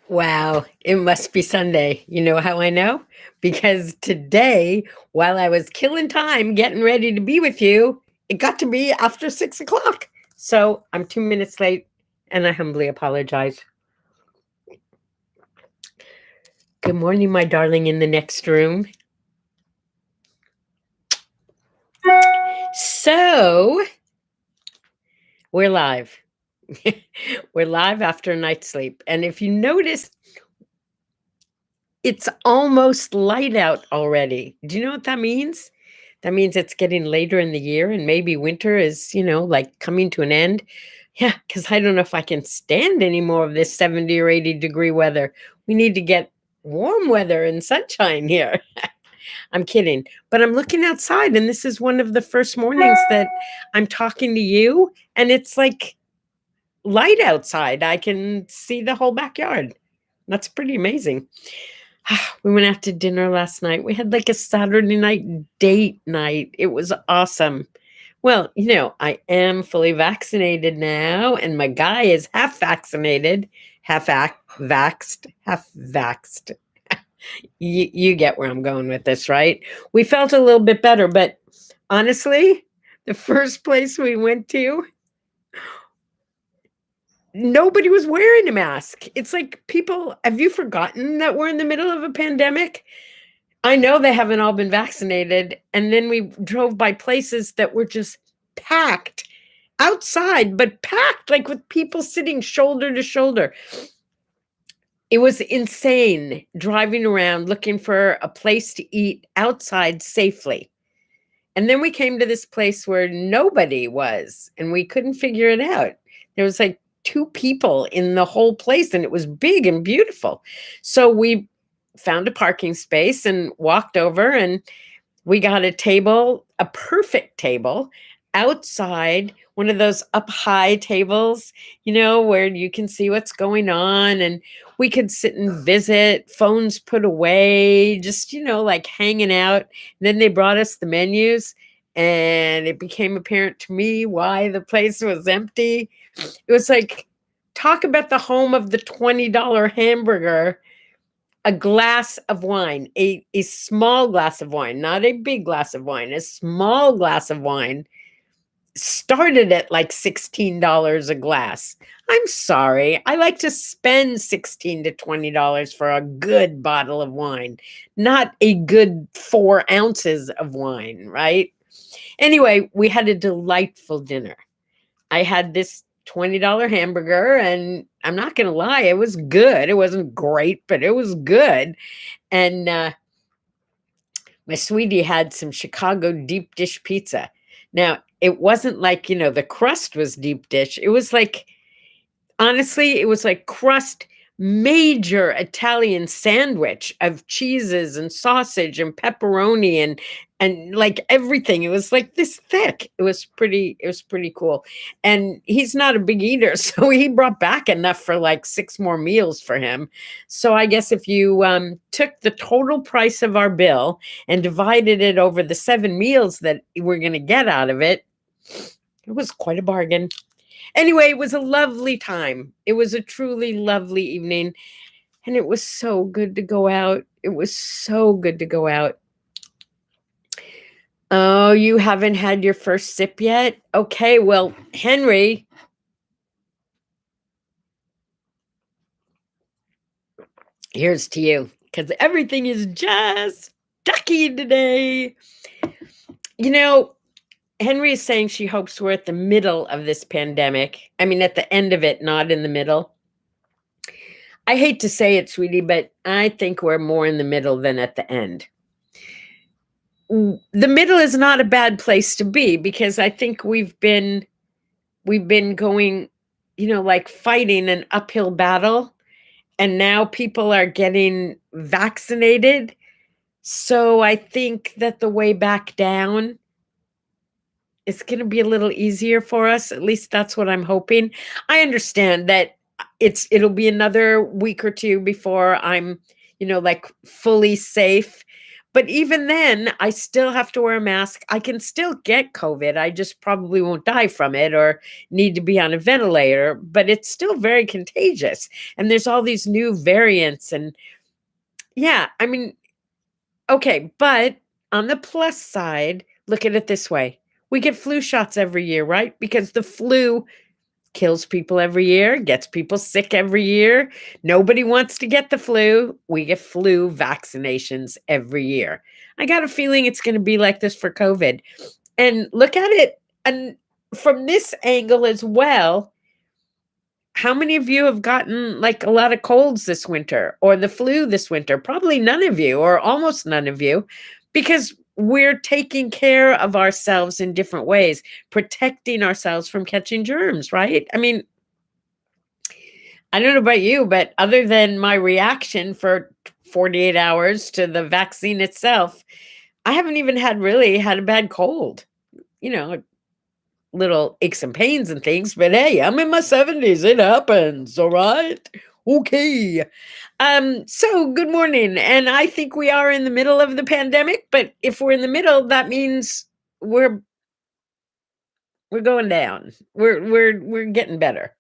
Wow, it must be Sunday. You know how I know? Because today, while I was killing time getting ready to be with you, it got to be after 6 o'clock. So I'm 2 minutes late and I humbly apologize. Good morning, my darling in the next room. So we're live. We're live after a night's sleep. And if you notice, it's almost light out already. Do you know what that means? That means it's getting later in the year and maybe winter is, like coming to an end. Yeah, because I don't know if I can stand any more of this 70 or 80 degree weather. We need to get warm weather and sunshine here. I'm kidding. But I'm looking outside and this is one of the first mornings that I'm talking to you and it's like light outside. I can see the whole backyard. That's pretty amazing. We went out to dinner last night. We had like a Saturday night date night. It was awesome. Well, I am fully vaccinated now, and my guy is half vaccinated, vaxxed, half vaxxed. You get where I'm going with this, right? We felt a little bit better, but honestly, the first place we went to, nobody was wearing a mask. It's like people, have you forgotten that we're in the middle of a pandemic? I know they haven't all been vaccinated. And then we drove by places that were just packed outside, but packed like with people sitting shoulder to shoulder. It was insane driving around looking for a place to eat outside safely. And then we came to this place where nobody was, and we couldn't figure it out. There was like 2 people in the whole place, and it was big and beautiful. So we found a parking space and walked over, and we got a table, a perfect table, outside, one of those up high tables, where you can see what's going on. And we could sit and visit, phones put away, just, like hanging out. And then they brought us the menus, and it became apparent to me why the place was empty. It was like, talk about the home of the $20 hamburger. A glass of wine, a small glass of wine, not a big glass of wine, a small glass of wine started at like $16 a glass. I'm sorry. I like to spend $16 to $20 for a good bottle of wine, not a good 4 ounces of wine, right? Anyway, we had a delightful dinner. I had this $20 hamburger, and I'm not going to lie, it was good. It wasn't great, but it was good. And my sweetie had some Chicago deep dish pizza. Now, it wasn't like, the crust was deep dish. It was like, honestly, it was like crust, major Italian sandwich of cheeses and sausage and pepperoni and like everything. It was like this thick. It was pretty cool. And he's not a big eater, so he brought back enough for like 6 more meals for him. So I guess if you took the total price of our bill and divided it over the 7 meals that we're going to get out of it, it was quite a bargain. Anyway, it was a lovely time. It was a truly lovely evening. And it was so good to go out. It was so good to go out. Oh, you haven't had your first sip yet? Okay, well, Henry. Here's to you, because everything is just ducky today. Henry is saying she hopes we're at the middle of this pandemic. I mean, at the end of it, not in the middle. I hate to say it, sweetie, but I think we're more in the middle than at the end. The middle is not a bad place to be, because I think we've been going, like fighting an uphill battle, and now people are getting vaccinated. So I think that the way back down, it's going to be a little easier for us. At least that's what I'm hoping. I understand that it'll be another week or 2 before I'm, like fully safe. But even then, I still have to wear a mask. I can still get COVID. I just probably won't die from it or need to be on a ventilator, but it's still very contagious. And there's all these new variants. And yeah, I mean, okay, but on the plus side, look at it this way. We get flu shots every year, right? Because the flu kills people every year, gets people sick every year. Nobody wants to get the flu. We get flu vaccinations every year. I got a feeling it's going to be like this for COVID. And look at it and from this angle as well. How many of you have gotten like a lot of colds this winter or the flu this winter? Probably none of you or almost none of you, because we're taking care of ourselves in different ways, protecting ourselves from catching germs, right? I mean, I don't know about you, but other than my reaction for 48 hours to the vaccine itself, I haven't even really had a bad cold. You know, little aches and pains and things, but hey, I'm in my 70s. It happens, all right? Okay. So good morning. And I think we are in the middle of the pandemic, but if we're in the middle, that means we're we're going down. We're getting better.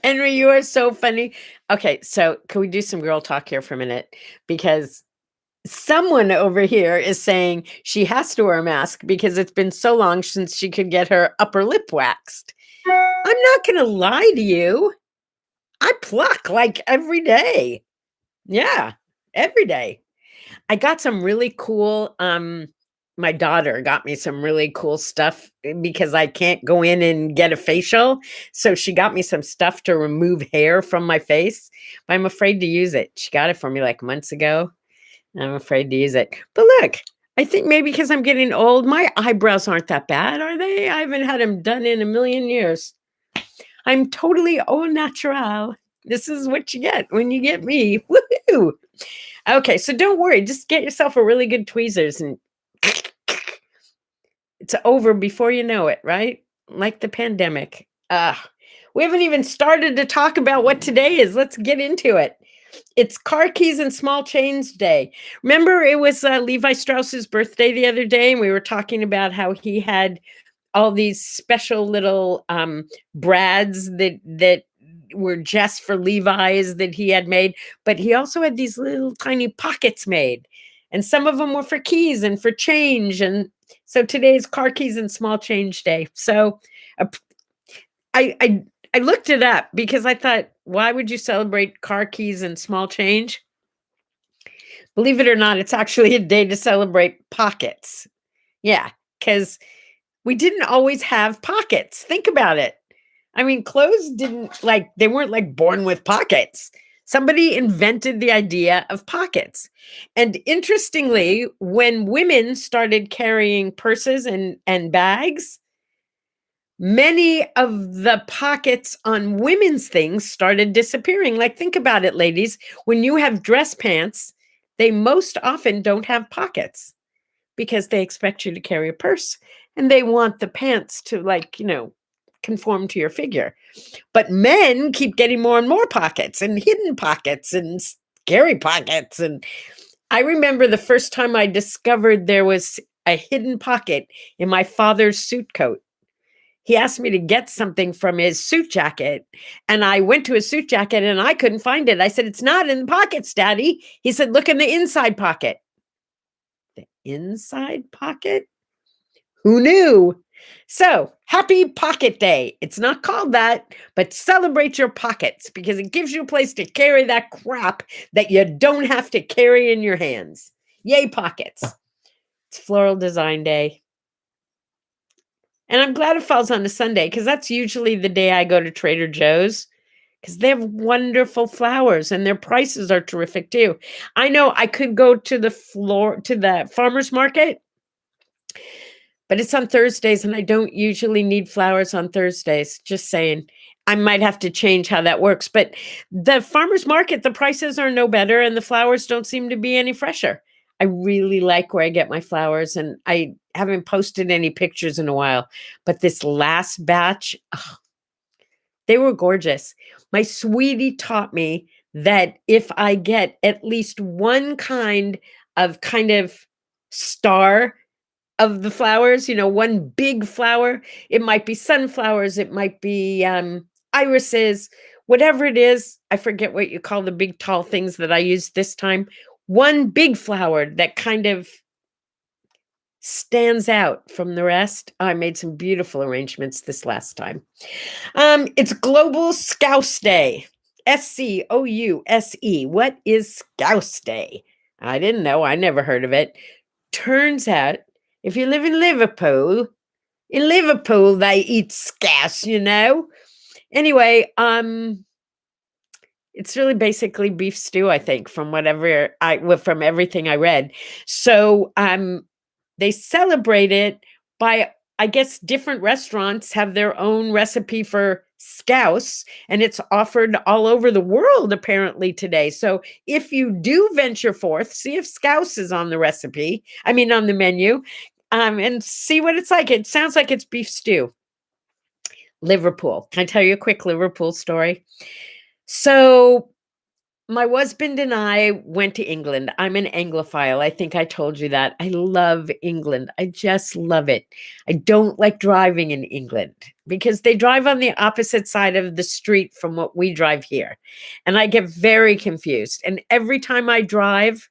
Henry, you are so funny. Okay, so can we do some girl talk here for a minute? Because someone over here is saying she has to wear a mask because it's been so long since she could get her upper lip waxed. I'm not going to lie to you. I pluck like every day. Yeah, every day. I got some really cool my daughter got me some really cool stuff because I can't go in and get a facial. So she got me some stuff to remove hair from my face, but I'm afraid to use it. She got it for me like months ago. I'm afraid to use it. But look, I think maybe because I'm getting old, my eyebrows aren't that bad, are they? I haven't had them done in a million years. I'm totally au natural. This is what you get when you get me. Woohoo! Okay, so don't worry. Just get yourself a really good tweezers and it's over before you know it, right? Like the pandemic. We haven't even started to talk about what today is. Let's get into it. It's Car Keys and Small Change Day. Remember, it was Levi Strauss's birthday the other day, and we were talking about how he had all these special little brads that were just for Levi's that he had made, but he also had these little tiny pockets made, and some of them were for keys and for change. And so today's Car Keys and Small Change Day. So uh, I looked it up because I thought, why would you celebrate car keys and small change? Believe it or not, it's actually a day to celebrate pockets. Yeah, because we didn't always have pockets. Think about it. I mean, clothes didn't they weren't like born with pockets. Somebody invented the idea of pockets. And interestingly, when women started carrying purses and bags, many of the pockets on women's things started disappearing. Like, think about it, ladies. When you have dress pants, they most often don't have pockets because they expect you to carry a purse and they want the pants to, conform to your figure. But men keep getting more and more pockets and hidden pockets and scary pockets. And I remember the first time I discovered there was a hidden pocket in my father's suit coat. He asked me to get something from his suit jacket, and I went to his suit jacket and I couldn't find it. I said, "It's not in the pockets, Daddy." He said, "Look in the inside pocket." The inside pocket? Who knew? So, happy Pocket Day. It's not called that, but celebrate your pockets because it gives you a place to carry that crap that you don't have to carry in your hands. Yay, pockets. It's Floral Design Day. And I'm glad it falls on a Sunday because that's usually the day I go to Trader Joe's because they have wonderful flowers and their prices are terrific too. I know I could go to the farmer's market, but it's on Thursdays and I don't usually need flowers on Thursdays. Just saying. I might have to change how that works. But the farmer's market, the prices are no better and the flowers don't seem to be any fresher. I really like where I get my flowers and I haven't posted any pictures in a while. But this last batch, they were gorgeous. My sweetie taught me that if I get at least one kind of star of the flowers, one big flower, it might be sunflowers, it might be irises, whatever it is. I forget what you call the big tall things that I used this time. One big flower that kind of stands out from the rest. I made some beautiful arrangements this last time. It's Global Scouse Day. Scouse. What is Scouse Day? I didn't know. I never heard of it. Turns out, if you live in Liverpool they eat scouse, Anyway, it's really basically beef stew, I think, from from everything I read. So, they celebrate it by, I guess, different restaurants have their own recipe for scouse, and it's offered all over the world apparently today. So if you do venture forth, see if scouse is on the on the menu, and see what it's like. It sounds like it's beef stew. Liverpool. Can I tell you a quick Liverpool story? So my husband and I went to England. I'm an Anglophile. I think I told you that. I love England. I just love it. I don't like driving in England because they drive on the opposite side of the street from what we drive here. And I get very confused. And every time I drive,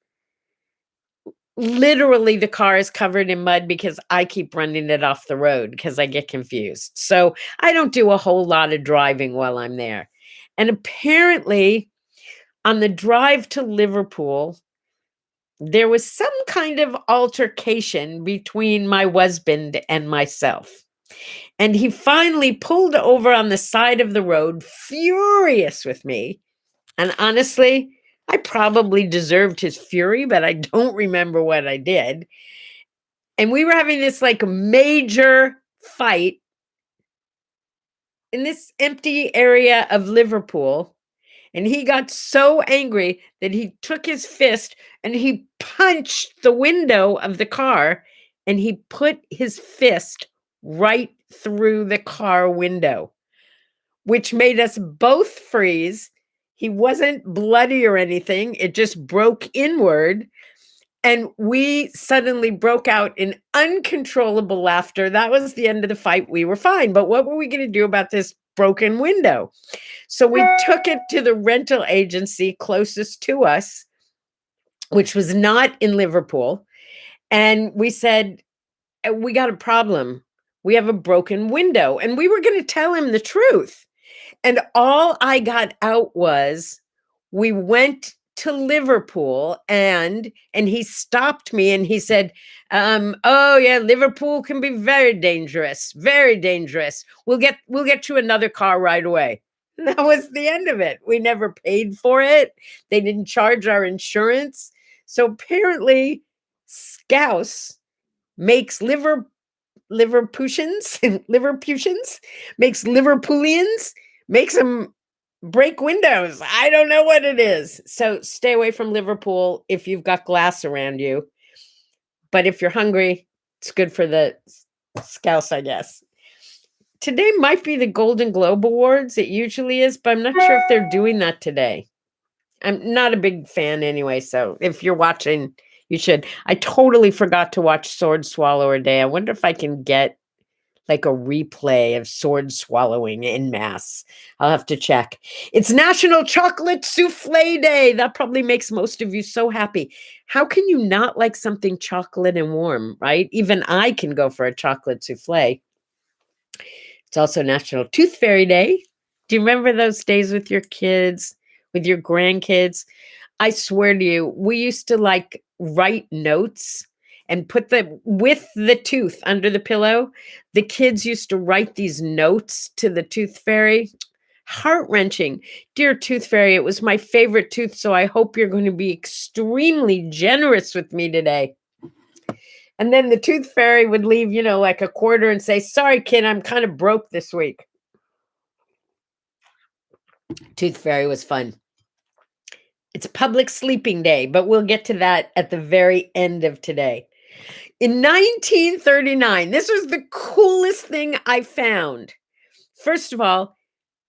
literally the car is covered in mud because I keep running it off the road because I get confused. So I don't do a whole lot of driving while I'm there. And apparently, on the drive to Liverpool, there was some kind of altercation between my husband and myself. And he finally pulled over on the side of the road, furious with me. And honestly, I probably deserved his fury, but I don't remember what I did. And we were having this like major fight in this empty area of Liverpool. And he got so angry that he took his fist and he punched the window of the car, and he put his fist right through the car window, which made us both freeze. He wasn't bloody or anything. It just broke inward. And we suddenly broke out in uncontrollable laughter. That was the end of the fight. We were fine. But what were we going to do about this broken window? So we took it to the rental agency closest to us, which was not in Liverpool. And we said, we got a problem. We have a broken window. And we were going to tell him the truth. And all I got out was, we went to Liverpool and he stopped me and he said, oh yeah, Liverpool can be very dangerous, very dangerous. We'll get you another car right away. And that was the end of it. We never paid for it. They didn't charge our insurance. So apparently Scouse makes Liverputians, makes Liverpoolians, makes them break windows. I don't know what it is. So stay away from Liverpool if you've got glass around you. But if you're hungry, it's good for the scouse, I guess. Today might be the Golden Globe Awards. It usually is, but I'm not sure if they're doing that today. I'm not a big fan anyway, so if you're watching, you should. I totally forgot to watch Sword Swallower Day. I wonder if I can get like a replay of sword swallowing en masse. I'll have to check. It's National Chocolate Souffle Day. That probably makes most of you so happy. How can you not like something chocolate and warm, right? Even I can go for a chocolate souffle. It's also National Tooth Fairy Day. Do you remember those days with your kids, with your grandkids? I swear to you, we used to like write notes and put with the tooth under the pillow. The kids used to write these notes to the tooth fairy. Heart-wrenching. Dear tooth fairy, it was my favorite tooth, so I hope you're going to be extremely generous with me today. And then the tooth fairy would leave, like a quarter and say, sorry, kid, I'm kind of broke this week. Tooth fairy was fun. It's Public Sleeping Day, but we'll get to that at the very end of today. In 1939, this was the coolest thing I found. First of all,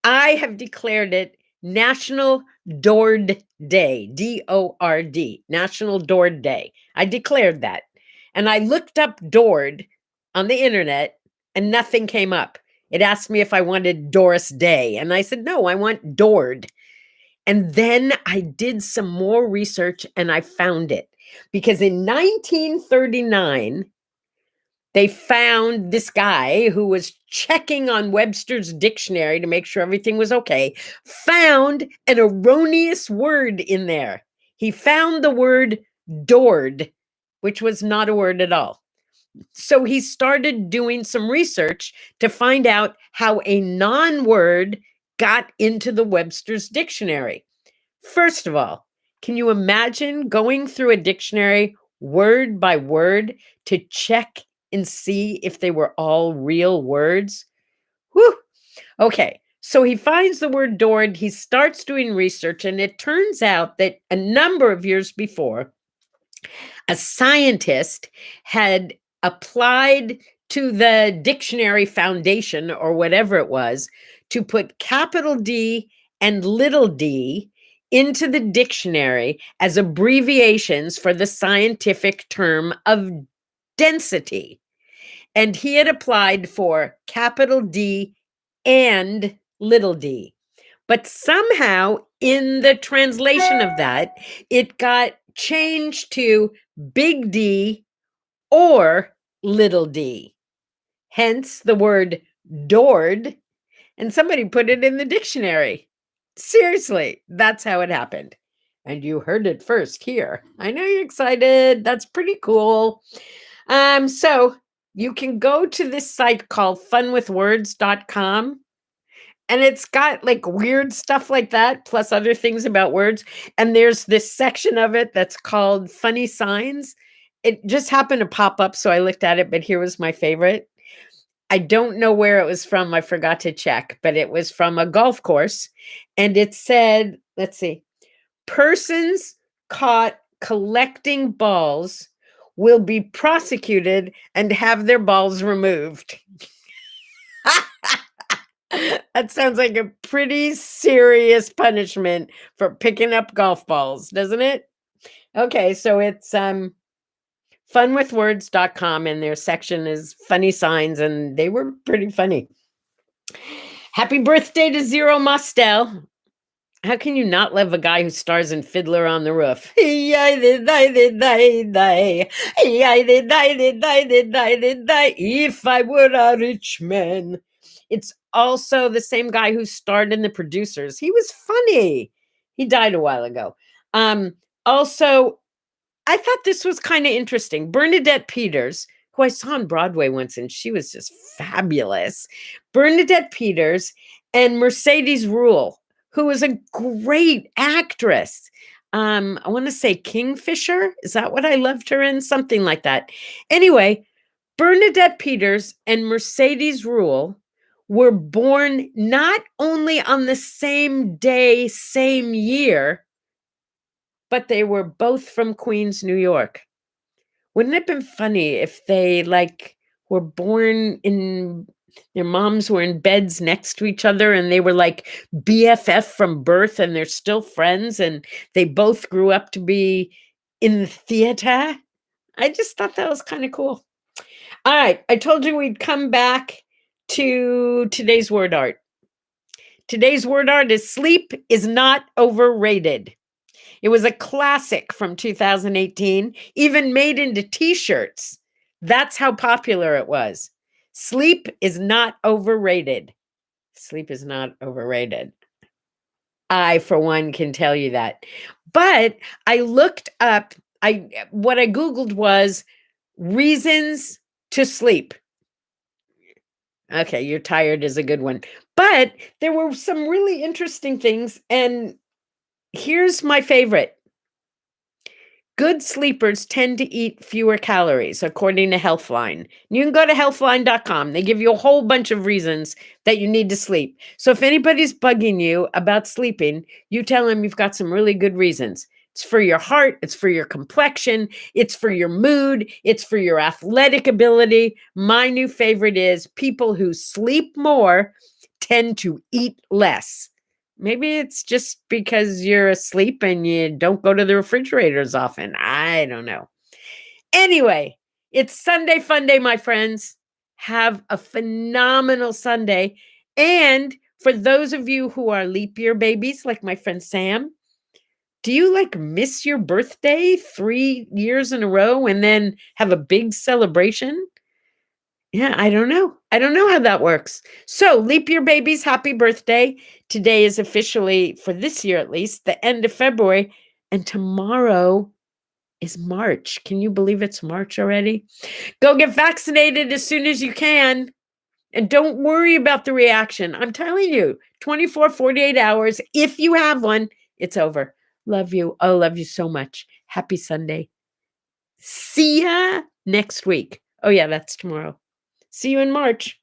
I have declared it National Dord Day, D-O-R-D, National Dord Day. I declared that. And I looked up Dord on the internet and nothing came up. It asked me if I wanted Doris Day. And I said, no, I want Dord. And then I did some more research and I found it. Because in 1939, they found this guy who was checking on Webster's dictionary to make sure everything was okay, found an erroneous word in there. He found the word Dord, which was not a word at all. So he started doing some research to find out how a non-word got into the Webster's dictionary. First of all, can you imagine going through a dictionary word by word to check and see if they were all real words? Whew. Okay, so he finds the word Dord, he starts doing research, and it turns out that a number of years before, a scientist had applied to the dictionary foundation or whatever it was to put capital D and little d into the dictionary as abbreviations for the scientific term of density. And he had applied for capital D and little d. But somehow in the translation of that, it got changed to big D or little d. Hence the word Dord, and somebody put it in the dictionary. Seriously, that's how it happened. And you heard it first here. I know you're excited. That's pretty cool. So you can go to this site called funwithwords.com. And it's got like weird stuff like that, plus other things about words. And there's this section of it that's called funny signs. It just happened to pop up, so I looked at it, but here was my favorite. I don't know where it was from. I forgot to check, but it was from a golf course. And it said, let's see, persons caught collecting balls will be prosecuted and have their balls removed. That sounds like a pretty serious punishment for picking up golf balls, doesn't it? Okay, so it's funwithwords.com, and their section is funny signs, and they were pretty funny. Happy birthday to Zero Mostel. How can you not love a guy who stars in Fiddler on the Roof? If I were a rich man. It's also the same guy who starred in The Producers. He was funny. He died a while ago. Also, I thought this was kind of interesting. Bernadette Peters, who I saw on Broadway once, and she was just fabulous. Bernadette Peters and Mercedes Ruehl, who was a great actress. I want to say Kingfisher. Is that what I loved her in? Something like that. Anyway, Bernadette Peters and Mercedes Ruehl were born not only on the same day, same year, but they were both from Queens, New York. Wouldn't it have been funny if they were born in, their moms were in beds next to each other and they were like BFF from birth and they're still friends and they both grew up to be in the theater? I just thought that was kind of cool. All right, I told you we'd come back to today's word art. Today's word art is Sleep is Not Overrated. It was a classic from 2018, even made into t-shirts. That's how popular it was. Sleep is not overrated. Sleep is not overrated. I, for one, can tell you that. But I looked up, what I Googled was reasons to sleep. Okay, you're tired is a good one. But there were some really interesting things, and here's my favorite. Good sleepers tend to eat fewer calories, according to Healthline. You can go to healthline.com. They give you a whole bunch of reasons that you need to sleep. So if anybody's bugging you about sleeping, you tell them you've got some really good reasons. It's for your heart. It's for your complexion. It's for your mood. It's for your athletic ability. My new favorite is people who sleep more tend to eat less. Maybe it's just because you're asleep and you don't go to the refrigerators often. I don't know. Anyway, it's Sunday Fun Day, my friends. Have a phenomenal Sunday. And for those of you who are leap year babies, like my friend Sam, do you like miss your birthday 3 years in a row and then have a big celebration? Yeah, I don't know. I don't know how that works. So, leap year babies, happy birthday. Today is officially, for this year at least, the end of February. And tomorrow is March. Can you believe it's March already? Go get vaccinated as soon as you can. And don't worry about the reaction. I'm telling you, 24, 48 hours, if you have one, it's over. Love you. I love you so much. Happy Sunday. See ya next week. Oh, yeah, that's tomorrow. See you in March.